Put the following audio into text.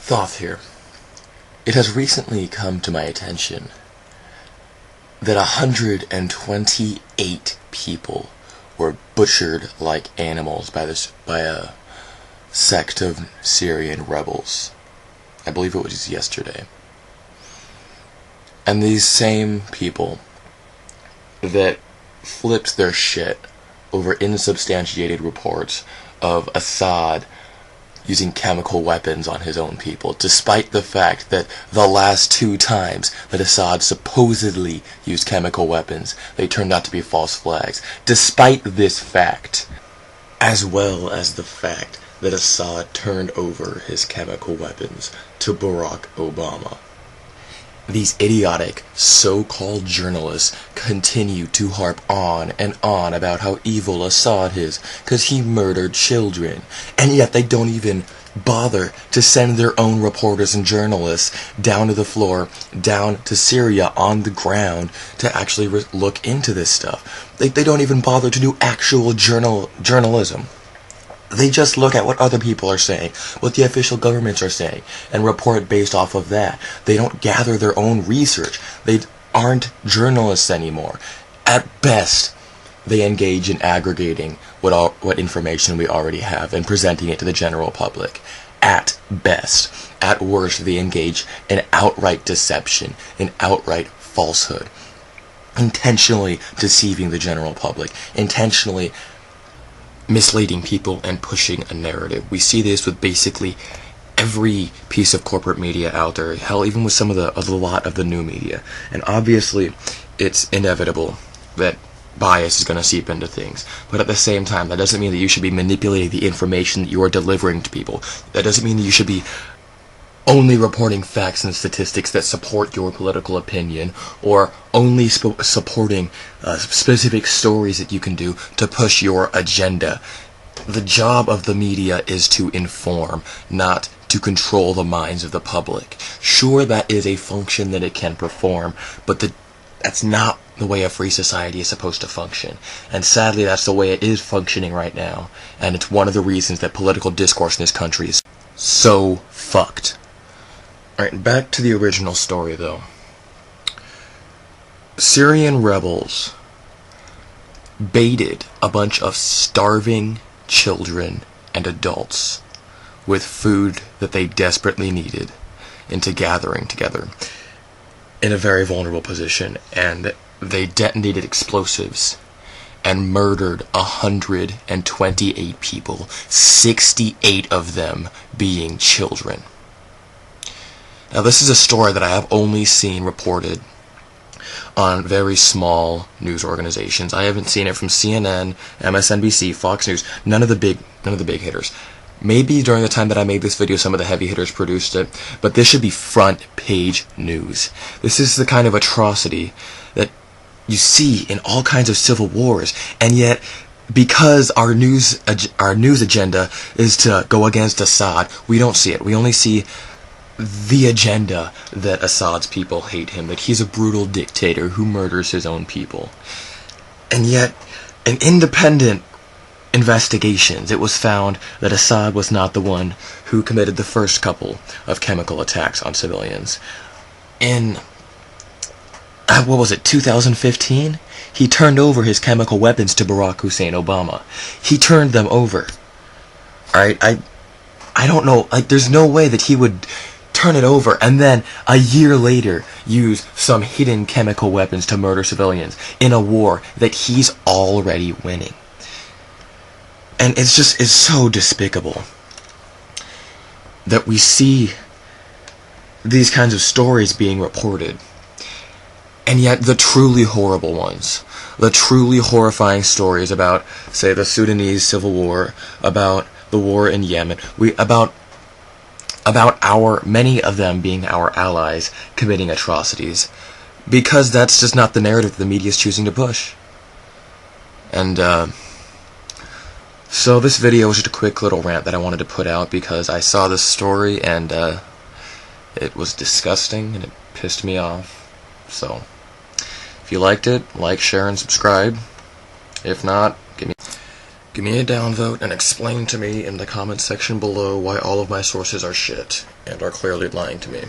Thoth here. It has recently come to my attention that 128 people were butchered like animals by a sect of Syrian rebels. I believe it was yesterday. And these same people that flipped their shit over insubstantiated reports of Assad using chemical weapons on his own people, despite the fact that the last 2 times that Assad supposedly used chemical weapons, they turned out to be false flags. Despite this fact, as well as the fact that Assad turned over his chemical weapons to Barack Obama, these idiotic so-called journalists continue to harp on and on about how evil Assad is, because he murdered children, and yet they don't even bother to send their own reporters and journalists down to the floor, down to Syria on the ground to actually look into this stuff. They don't even bother to do actual journalism. They just look at what other people are saying, what the official governments are saying, and report based off of that. They don't gather their own research. They aren't journalists anymore. At best, they engage in aggregating what information we already have and presenting it to the general public. At best. At worst, they engage in outright deception, in outright falsehood, intentionally deceiving the general public, intentionally misleading people and pushing a narrative. We see this with basically every piece of corporate media out there, hell, even with some of the lot of the new media. And obviously, it's inevitable that bias is going to seep into things. But at the same time, that doesn't mean that you should be manipulating the information that you are delivering to people. That doesn't mean that you should be only reporting facts and statistics that support your political opinion, or only supporting specific stories that you can do to push your agenda. The job of the media is to inform, not to control the minds of the public. Sure, that is a function that it can perform, but that's not the way a free society is supposed to function. And sadly, that's the way it is functioning right now. And it's one of the reasons that political discourse in this country is so fucked. Alright, back to the original story, though. Syrian rebels baited a bunch of starving children and adults with food that they desperately needed into gathering together in a very vulnerable position, and they detonated explosives and murdered 128 people, 68 of them being children. Now, this is a story that I have only seen reported on very small news organizations. I haven't seen it from CNN, MSNBC, Fox News, none of the big hitters. Maybe during the time that I made this video, some of the heavy hitters produced it, but this should be front page news. This is the kind of atrocity that you see in all kinds of civil wars, and yet, because our news agenda is to go against Assad, we don't see it. We only see the agenda that Assad's people hate him, that he's a brutal dictator who murders his own people. And yet, in independent investigations, it was found that Assad was not the one who committed the first couple of chemical attacks on civilians. In, 2015? He turned over his chemical weapons to Barack Hussein Obama. He turned them over. Alright, I don't know, there's no way that he would turn it over and then a year later use some hidden chemical weapons to murder civilians in a war that he's already winning. And it's so despicable that we see these kinds of stories being reported, and yet the truly horrible ones, the truly horrifying stories about, say, the Sudanese civil war, about the war in Yemen, about many of them being our allies committing atrocities, because that's just not the narrative the media is choosing to push. And so this video was just a quick little rant that I wanted to put out because I saw this story and it was disgusting and it pissed me off. So if you liked it, like, share, and subscribe. If not, give me... Give me a downvote and explain to me in the comments section below why all of my sources are shit and are clearly lying to me.